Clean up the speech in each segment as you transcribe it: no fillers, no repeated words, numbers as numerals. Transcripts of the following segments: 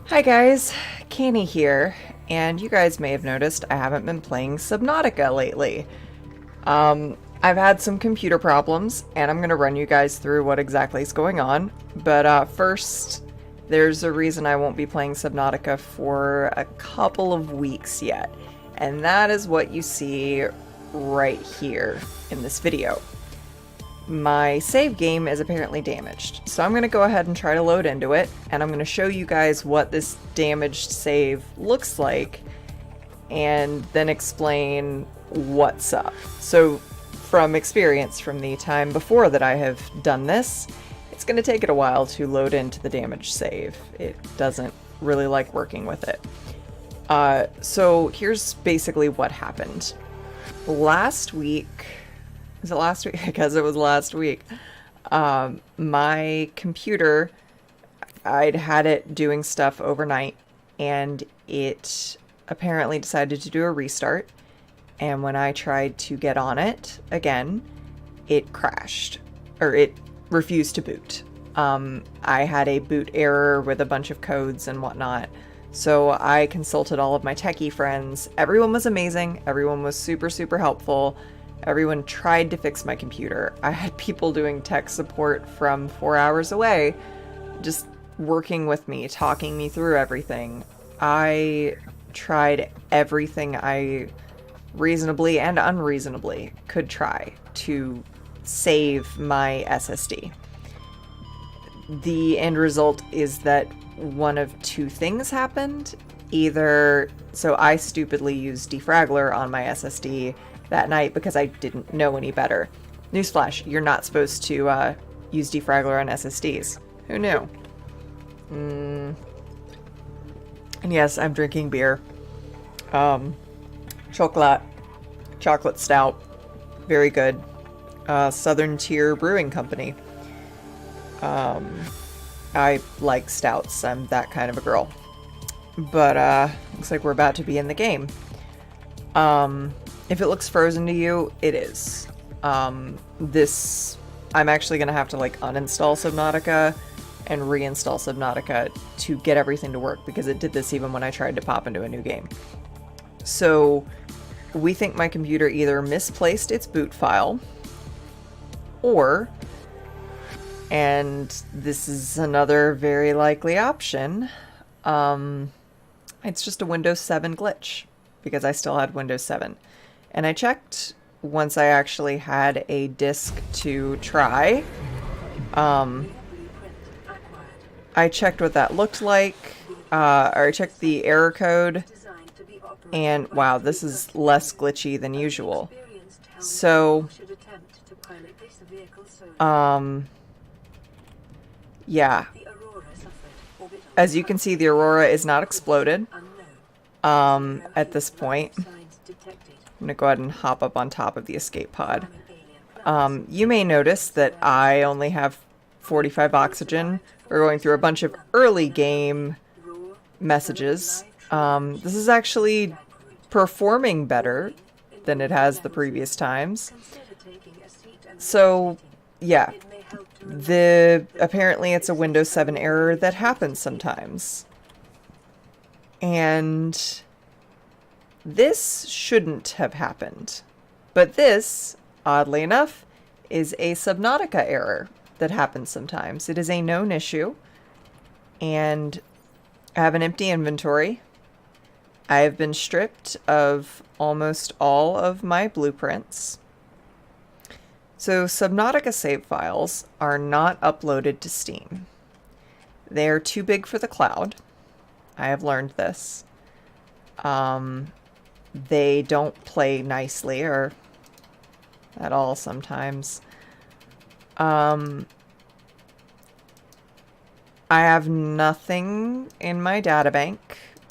Hi guys, Canny here, and you guys may have noticed I haven't been playing Subnautica lately. I've had some computer problems, and I'm going to run you guys through what exactly is going on, but first, there's a reason I won't be playing Subnautica for a couple of weeks yet, and that is what you see right here in this video. My save game is apparently damaged, so I'm going to go ahead and try to load into it, and I'm going to show you guys what this damaged save looks like, and then explain what's up. So, from experience from the time before that I have done this, it's going to take it a while to load into the damaged save. It doesn't really like working with it. So here's basically what happened. Last week... Is it last week? Because it was last week. My computer, I'd had it doing stuff overnight, and it apparently decided to do a restart. And when I tried to get on it again, it crashed, or it refused to boot. I had a boot error with a bunch of codes and whatnot. So I consulted all of my techie friends. Everyone was amazing. Everyone was super, super helpful. Everyone tried to fix my computer. I had people doing tech support from 4 hours away, just working with me, talking me through everything. I tried everything I reasonably and unreasonably could try to save my SSD. The end result is that one of two things happened. Either, so I stupidly used Defraggler on my SSD that night because I didn't know any better. Newsflash, you're not supposed to use Defraggler on SSDs. Who knew? And yes, I'm drinking beer. Chocolate stout. Very good. Southern Tier Brewing Company. I like stouts. I'm that kind of a girl. But, looks like we're about to be in the game. If it looks frozen to you, it is. I'm actually gonna have to like uninstall Subnautica and reinstall Subnautica to get everything to work, because it did this even when I tried to pop into a new game. So we think my computer either misplaced its boot file, or, and this is another very likely option, it's just a Windows 7 glitch, because I still had Windows 7. And I checked once I actually had a disk to try. I checked what that looked like, or I checked the error code, and wow, this is less glitchy than usual. So, yeah. As you can see, the Aurora is not exploded, at this point. I'm going to go ahead and hop up on top of the escape pod. You may notice that I only have 45 oxygen. We're going through a bunch of early game messages. This is actually performing better than it has the previous times. So, yeah. Apparently it's a Windows 7 error that happens sometimes. And this shouldn't have happened. But this, oddly enough, is a Subnautica error that happens sometimes. It is a known issue, and I have an empty inventory. I have been stripped of almost all of my blueprints. So Subnautica save files are not uploaded to Steam. They are too big for the cloud. I have learned this. They don't play nicely or at all sometimes. I have nothing in my databank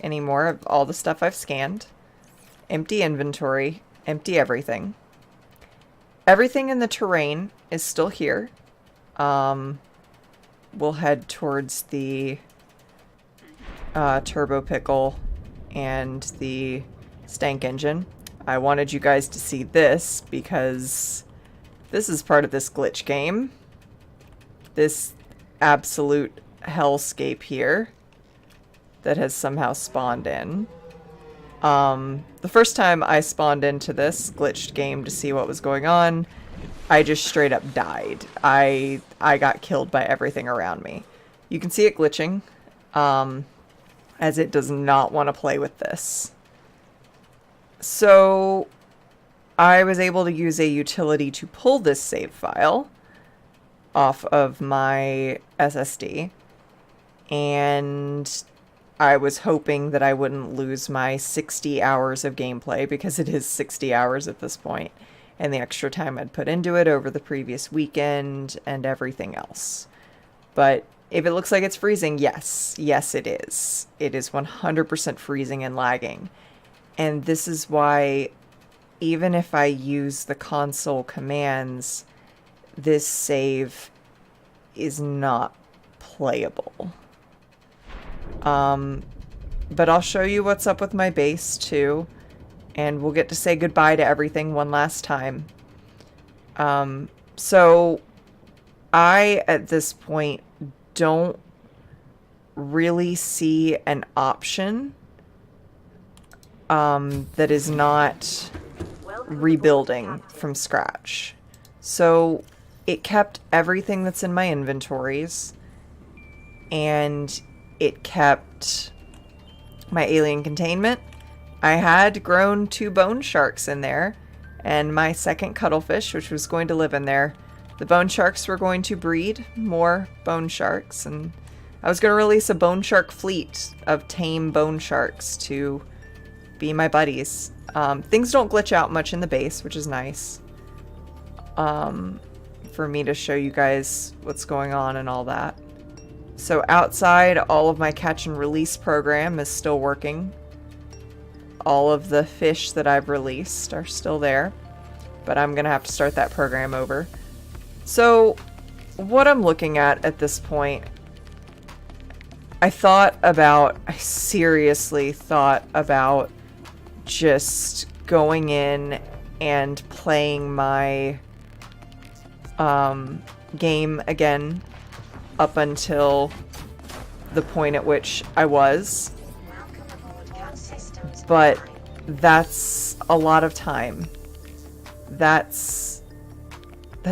anymore of all the stuff I've scanned. Empty inventory, empty everything. Everything in the terrain is still here. We'll head towards the turbo pickle and the stank engine. I wanted you guys to see this because this is part of this glitch game. This absolute hellscape here that has somehow spawned in. The first time I spawned into this glitched game to see what was going on, I just straight up died. I got killed by everything around me. You can see it glitching, as it does not want to play with this. So I was able to use a utility to pull this save file off of my SSD, and I was hoping that I wouldn't lose my 60 hours of gameplay, because it is 60 hours at this point, and the extra time I'd put into it over the previous weekend and everything else. But if it looks like it's freezing, yes, it is. It is 100% freezing and lagging. And this is why, even if I use the console commands, this save is not playable. But I'll show you what's up with my base too, and we'll get to say goodbye to everything one last time. So I, at this point, don't really see an option that is not rebuilding from scratch. So it kept everything that's in my inventories, and it kept my alien containment. I had grown 2 bone sharks in there, and my second cuttlefish, which was going to live in there. The bone sharks were going to breed more bone sharks, and I was going to release a bone shark fleet of tame bone sharks to be my buddies. Things don't glitch out much in the base, which is nice. For me to show you guys what's going on and all that. So outside, all of my catch and release program is still working. All of the fish that I've released are still there, but I'm gonna have to start that program over. So what I'm looking at this point, I seriously thought about just going in and playing my game again up until the point at which I was. But that's a lot of time. That's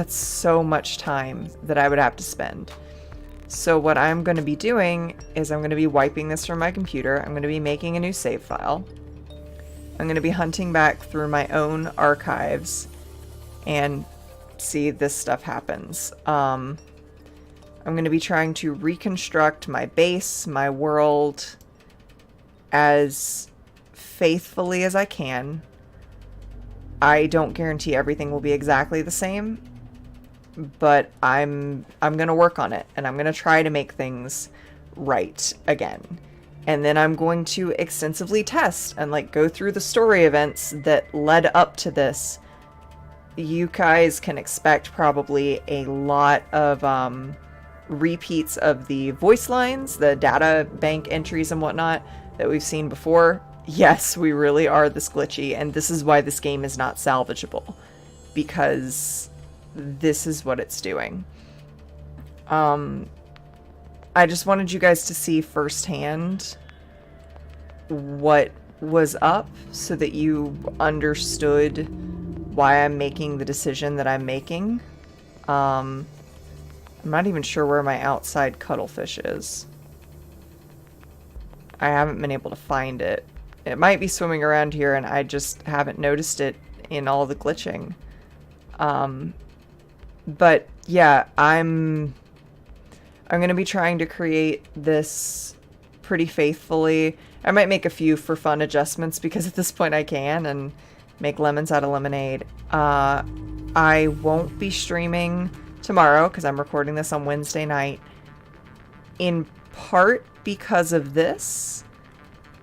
so much time that I would have to spend. So what I'm going to be doing is I'm going to be wiping this from my computer. I'm going to be making a new save file. I'm going to be hunting back through my own archives and see this stuff happens. I'm going to be trying to reconstruct my base, my world, as faithfully as I can. I don't guarantee everything will be exactly the same, but I'm going to work on it, and I'm going to try to make things right again. And then I'm going to extensively test and like go through the story events that led up to this. You guys can expect probably a lot of repeats of the voice lines, the data bank entries and whatnot that we've seen before. Yes, we really are this glitchy, and this is why this game is not salvageable, because this is what it's doing. I just wanted you guys to see firsthand what was up so that you understood why I'm making the decision that I'm making. I'm not even sure where my outside cuttlefish is. I haven't been able to find it. It might be swimming around here and I just haven't noticed it in all the glitching. But yeah, I'm going to be trying to create this pretty faithfully. I might make a few for fun adjustments because at this point I can, and make lemons out of lemonade. I won't be streaming tomorrow because I'm recording this on Wednesday night, in part because of this,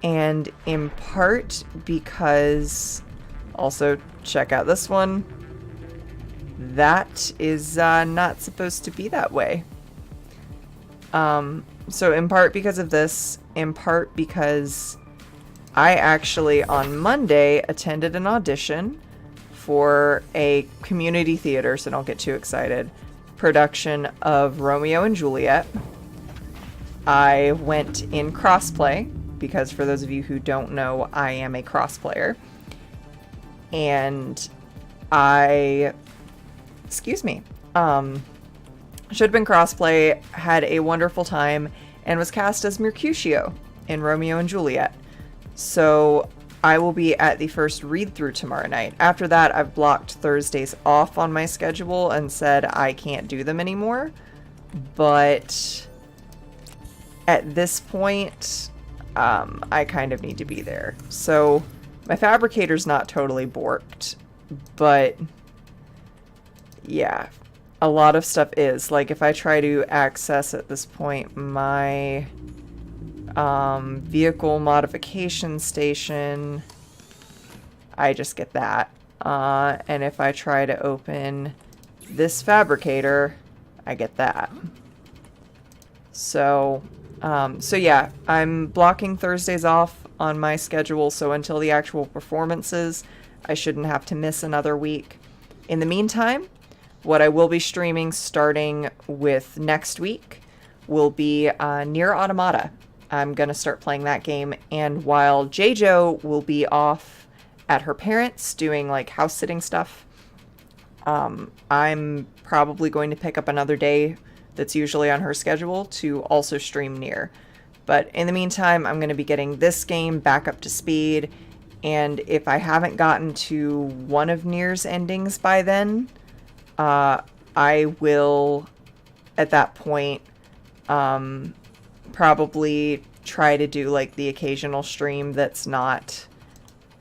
and in part because, also check out this one, that is not supposed to be that way. So in part because of this, in part because I actually on Monday attended an audition for a community theater, so don't get too excited, production of Romeo and Juliet. I went in crossplay because for those of you who don't know, I am a cross player. And excuse me, should have been crossplay, had a wonderful time, and was cast as Mercutio in Romeo and Juliet. So I will be at the first read-through tomorrow night. After that, I've blocked Thursdays off on my schedule and said I can't do them anymore. But at this point, I kind of need to be there. So my fabricator's not totally borked, but yeah, a lot of stuff is. Like, if I try to access at this point my vehicle modification station, I just get that. And if I try to open this fabricator, I get that. So yeah, I'm blocking Thursdays off on my schedule, so until the actual performances, I shouldn't have to miss another week. In the meantime, what I will be streaming starting with next week will be Nier Automata. I'm going to start playing that game, and while JoJo will be off at her parents' doing like house sitting stuff, I'm probably going to pick up another day that's usually on her schedule to also stream Nier. But in the meantime, I'm going to be getting this game back up to speed, and if I haven't gotten to one of Nier's endings by then, I will, at that point, probably try to do like the occasional stream that's not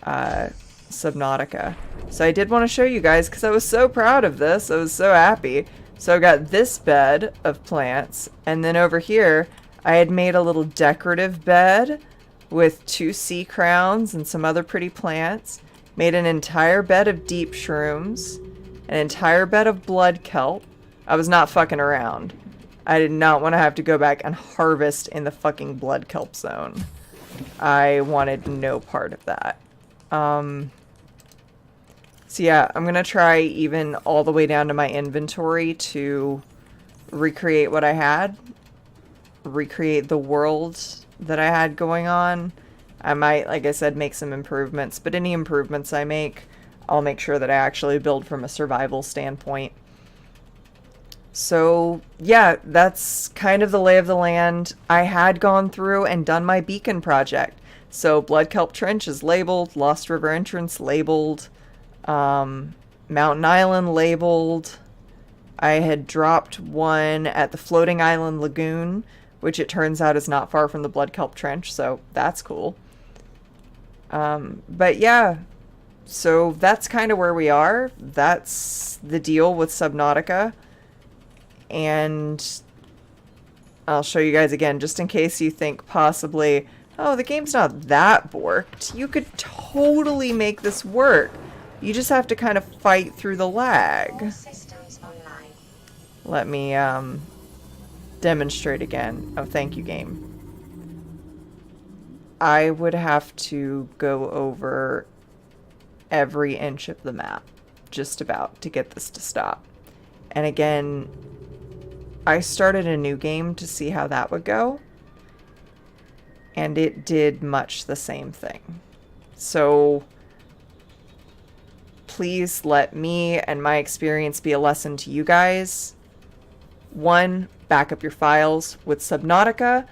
Subnautica. So I did want to show you guys because I was so proud of this. I was so happy. So I got this bed of plants, and then over here I had made a little decorative bed with 2 sea crowns and some other pretty plants. Made an entire bed of deep shrooms, an entire bed of blood kelp. I was not fucking around. I did not want to have to go back and harvest in the fucking blood kelp zone. I wanted no part of that. So yeah, I'm gonna try even all the way down to my inventory to recreate what I had. Recreate the world that I had going on. I might, like I said, make some improvements, but any improvements I make, I'll make sure that I actually build from a survival standpoint. So yeah, that's kind of the lay of the land. I had gone through and done my beacon project. So Blood Kelp Trench is labeled, Lost River Entrance labeled, Mountain Island labeled. I had dropped one at the Floating Island Lagoon, which it turns out is not far from the Blood Kelp Trench, so that's cool. But yeah, so that's kind of where we are. That's the deal with Subnautica. And I'll show you guys again, just in case you think possibly, oh, the game's not that borked. You could totally make this work. You just have to kind of fight through the lag. Let me demonstrate again. Oh, thank you, game. I would have to go over every inch of the map, just about, to get this to stop. And again, I started a new game to see how that would go, and it did much the same thing. So please let me and my experience be a lesson to you guys. 1, back up your files. With Subnautica,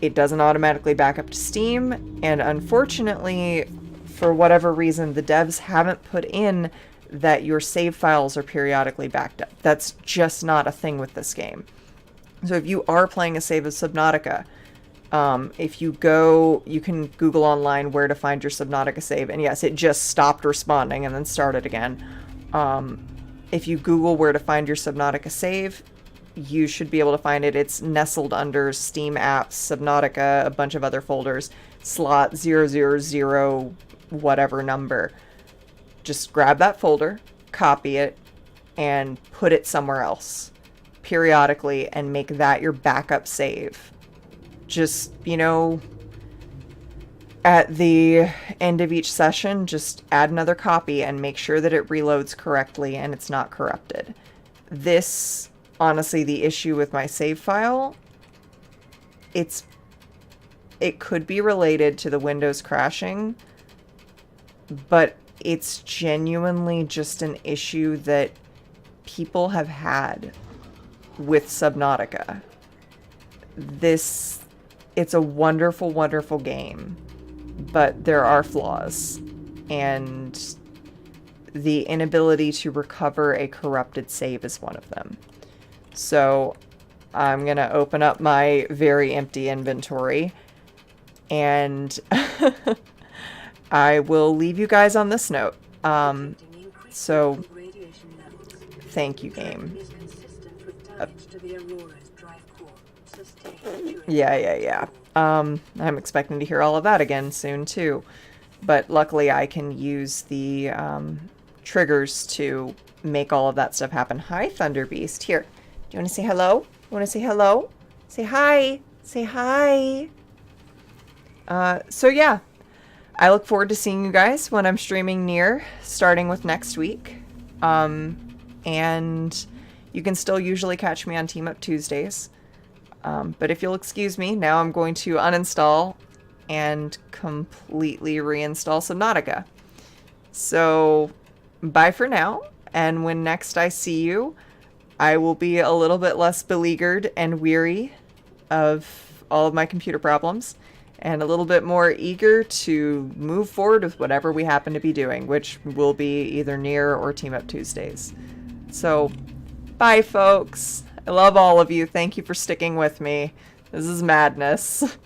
it doesn't automatically back up to Steam, and unfortunately, for whatever reason, the devs haven't put in that your save files are periodically backed up. That's just not a thing with this game. So if you are playing a save of Subnautica, if you go, you can Google online where to find your Subnautica save, and yes, it just stopped responding and then started again. If you Google where to find your Subnautica save, you should be able to find it. It's nestled under Steam apps, Subnautica, a bunch of other folders, slot 000 whatever number. Just grab that folder, copy it, and put it somewhere else periodically and make that your backup save. Just, you know, at the end of each session, just add another copy and make sure that it reloads correctly and it's not corrupted. This, honestly, the issue with my save file, it's it could be related to the Windows crashing, but it's genuinely just an issue that people have had with Subnautica. It's a wonderful, wonderful game, but there are flaws, and the inability to recover a corrupted save is one of them. So I'm gonna open up my very empty inventory, and I will leave you guys on this note. So thank you, game. Yeah. I'm expecting to hear all of that again soon too. But luckily I can use the triggers to make all of that stuff happen. Hi, Thunder Beast. Here. Do you want to say hello? You want to say hello? Say hi. Say hi. So yeah. I look forward to seeing you guys when I'm streaming near, starting with next week. And you can still usually catch me on Team Up Tuesdays. But if you'll excuse me, now I'm going to uninstall and completely reinstall Subnautica. So, bye for now, and when next I see you, I will be a little bit less beleaguered and weary of all of my computer problems, and a little bit more eager to move forward with whatever we happen to be doing, which will be either near or Team Up Tuesdays. So, bye folks! I love all of you. Thank you for sticking with me. This is madness.